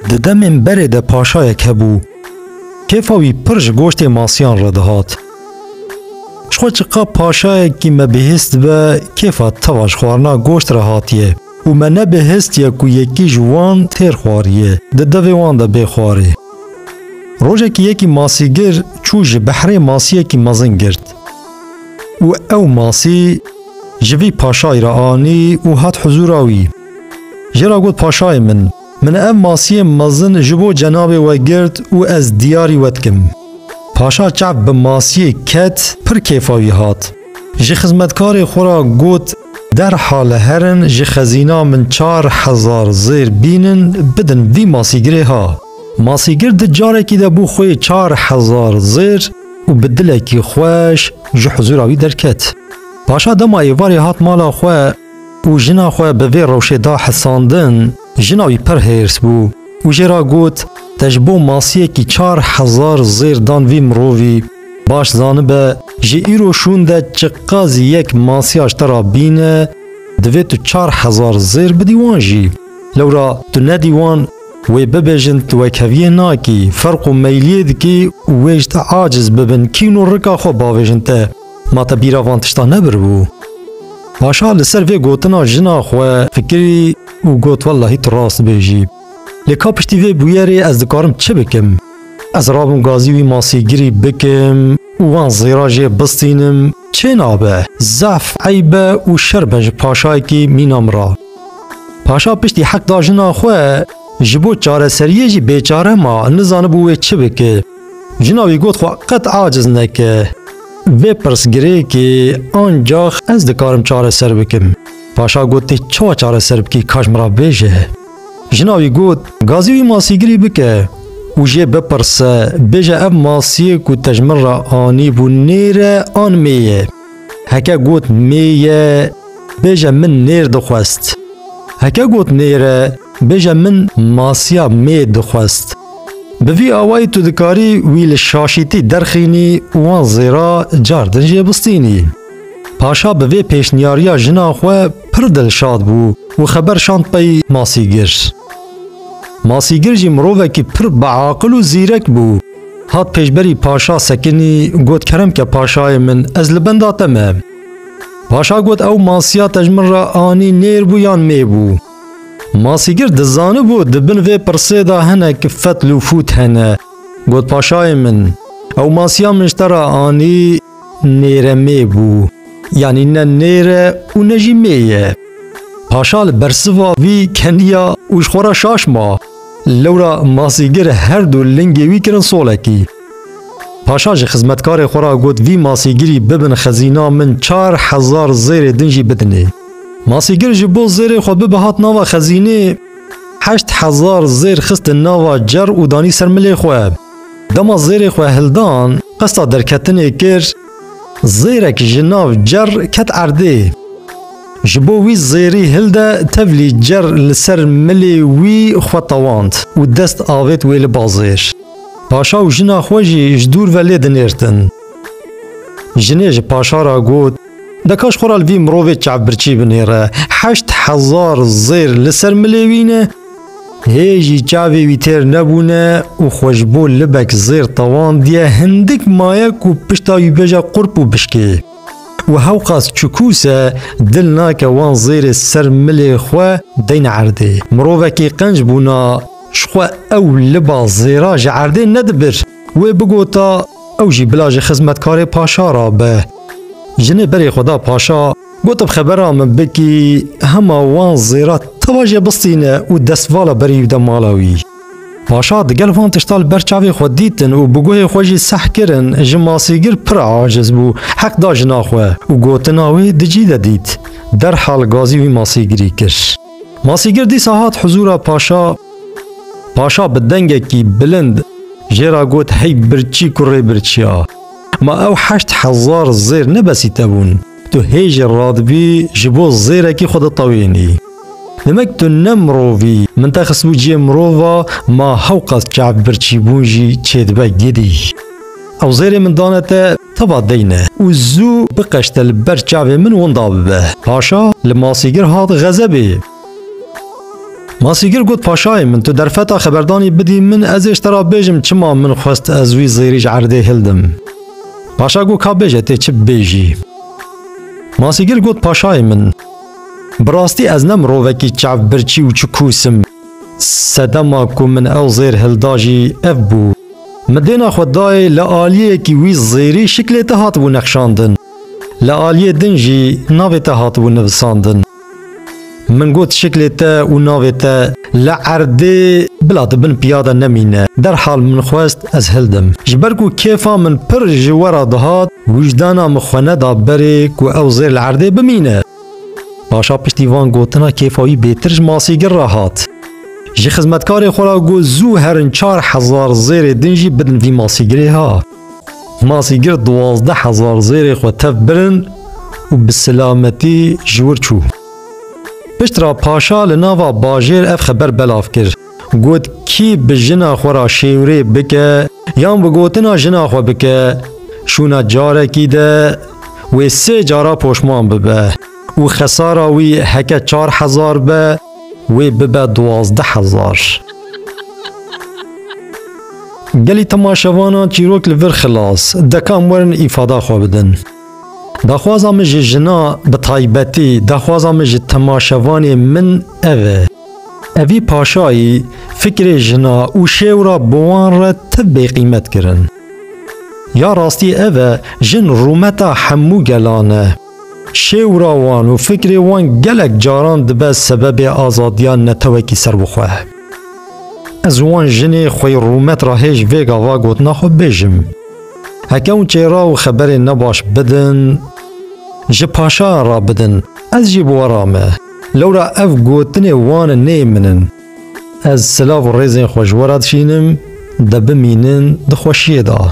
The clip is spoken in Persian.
ددمین بره ده پاشای کبو کیفاوی پرش گوشت ماسیان را دهات. شخو چقا پاشای کی مبهست به کیفا تواش خوارنا گوشت را هاتیه و من نبهست یا کو یکی جوان تیر خواریه ده دوی وان ده بخواره. روژه که یکی ماسیگر چوش بحره ماسیه کی مزن گرد و او ماسی جوی پاشای را آنی و هات حضوراوی. جرا گود پاشای من ام ماسی مزن جبو جناب و گرد و از دیاری ودکم. پاشا چعب به ماسی کت پر کیفاوی هات. جی خدمتکار خورا گود در حال هرن جی خزینا من 4000 زیر بینن بدن وی ماسیگره ها. ماسیگر ده جاره کی ده بو خوی 4000 زیر و بدله کی خوش جی حضوراوی درکت. پاشا دما ایواری هات مالا خواه و جنا خواه به وی روشه دا حساندن جناوی پر هرس بو و جرا گوت تجبو ماسیه کی 4000 زیر دان وی مرووی باش زانبه جی ایرو شونده چقازی یک ماسیاش ترا بینه دوی تو 4000 زیر بدیوان جی لورا تو ندیوان وی ببیجن تو وکویه ناکی فرق و میلیه دکی ویجت عاجز ببن کینو رکا خو باویجن ته ما تا بیراوان تشتا نبر بو. باشا لسر وی گوتنا جنا خواه فکری و گوت والله تو راست بیجی لکا پشتی وی بویری از دکارم چه بکم؟ از رابم گازی وی ماسیگیری بکم و وان زیراجی بستینم چه نابه؟ زف عیبه و شربنج پاشای کی مینام را. پاشا پشتی حق دا جنا خواه جبو چاره سریه جی بیچاره ما نزانه بوی چه بکه. جناوی گوت خواه قط عاجز نکه وی پرس گره که آنجاخ از دکارم چاره سر بکم. پاشا گوتی چوا چاره سر بکی کاش مرا بیجه. جناوی گوت گازی وی ماسیگری بکه و جه بپرسه بیجه اب ماسیه کو تجمر را آنی بو نیره آن میه. هکه گوت میه بیجه من نیر دخواست. هکه گوت نیره بیجه من ماسیا می دخواست. بوی آوائی تو دکاری ویل شاشیتی درخینی وان زیرا جاردن جه بستینی. پاشا بوی پیشنیاریا جنا خواه پر دل شاد بو و خبر شاند پی ماسیگر. ماسیگر جی مروه کی پر بعاقل و زیرک بو. هات پیشبری پاشا سکنی گوت کرم که پاشای من از لبنداتمه. پاشا گوت او ماسیا تجمر را آنی نیر بو یان می بو. ماسیگر دزانه بو دبن وی پرسه دا هنه که فتل و فوت هنه. گوت پاشای من او ماسیا منشترا آنی نیره می بو. یعنی نه نیره و نجی میه. پاشا لبرسوا وی کنیا اوش خورا شاش ما. لورا ماسیگر هر دو لنگی وی کرن سولکی. پاشا جی خدمتکار خورا گوت وی ماسیگری ببن خزینا من 4000 زیر دنجی بدنه. ماسیگر جی بو زیر خود ببهات ناوا خزینه 8000 زیر خست ناوا جر و دانی سرملی خواه. دما زیر خواه هلدان قصدا درکتنه کر زیرک جناو جر کت عرده. جبو وی زیری هلده تفلی جر لسر ملی وی خطواند و دست آوید ویل بازیر. پاشا و جنا خوشی جدور ولی دنیرتن. جنیج پاشا را گود دکاش خورال وی مرووی چعبرچی بنیره 8000 زیر لسر ملی وینه هیجی چاوی وی تیر نبونه و خوشبو لبک زیر طوان دیه هندک مایک و پشتاوی بجا قرب و بشکی. و هوقاس چکوسه دل ناکه وان زیر سر ملی خواه دین عرده. مرووه کی قنج بونا شخواه او لبا زیراج عرده ندبر و بگوتا او جی بلاج خدمتکار پاشا را به. جنه بری خدا پاشا گوتا بخبرا من بکی هما وان زیرا تواجه بستینه و دستوالا بری ده مالاوی. پاشا دگل وان تشتال برچاوی خود دیتن و بگوه خوشی سح کرن جماسیگر پر عاجز بو حق دا جناخوه و گوتناوی دجی ده دید در حال گازی وی ماسیگری کش. ماسیگر دی ساعت حضورا پاشا بدنگه کی بلند جرا گوت هی برچی کره برچیا ما او 8000 زیر نبسی تبون تو هیج رادبی جبو زیره کی خود طوینی. نمک تو نمرووی من تخصبو جی مرووا ما هوقات چعب برچی بونجی چیدبه گیدی. او زیر من دانته تبا دینه و زو بقشتل برچاوی من ونداب به. پاشا لماسیگر هات غزبی. ماسیگر گوت پاشای من تو درفتا خبردانی بدی من از اشترا بیجم چما من خواست از وی زیریج عرده هلدم. پاشا گو که بیجه تی چه بیجی؟ ماسیگر گوت پاشای من براستی از نم رووکی چعب برچی و چکوسم سدما کو من او زیر هلداجی اف بو مدینا خدای لآلیه کی وی زیری شکل تهات بو نقشاندن لآلیه دنجی ناوی تهات بو نوساندن من گوت شکل تا و ناوی تا لعرده بلاد بن پیاده نمینه در حال من خواست از هلدم جبرکو کیفا من پر جوارا دهات وجدانا مخونه دا بری کو او زیر العرده بمینه پاشا پشتیوان گوتنا کیفایی بیترج ماسیگر را هات جی خدمتکار خورا گو زو هرن 4000 زیر دنجی بدن وی ماسیگری ها ماسیگر 12000 زیر خو تف برن و بسلامتی جور چو پشترا پاشا لناوا باجیر اف خبر بلاف کر گوت کی بجنا خورا شیوری بکه یان بگوتنا جنا خو بکه شونا جاره کی ده و 3 جارا پشمان ببه و خسارا وی هکه 4000 به وی ببه 12000 گلی تماشوانا چیروک لور خلاص دکام ورن ایفادا خو بدن دخوازم جی جنا بطایبتی دخوازم جی تماشوانی من اوی پاشایی فکر جنا و شیورا بوان را تبی قیمت کرن یا راستی اوه جن رومتا حمو گلانه شیورا وان و فکر وان گلک جاران دبه سبب آزادیان نتوکی سر بخواه از وان جنی خوی رومت را هیچ ویگا واگوت نخو بیجم هکون چیرا و خبر نباش بدن جه پاشا را بدن از جی بورامه لورا اف گوتن وان نیمنن از سلاف و ریزین خوشورات شینم دبمینن دخوشیه دا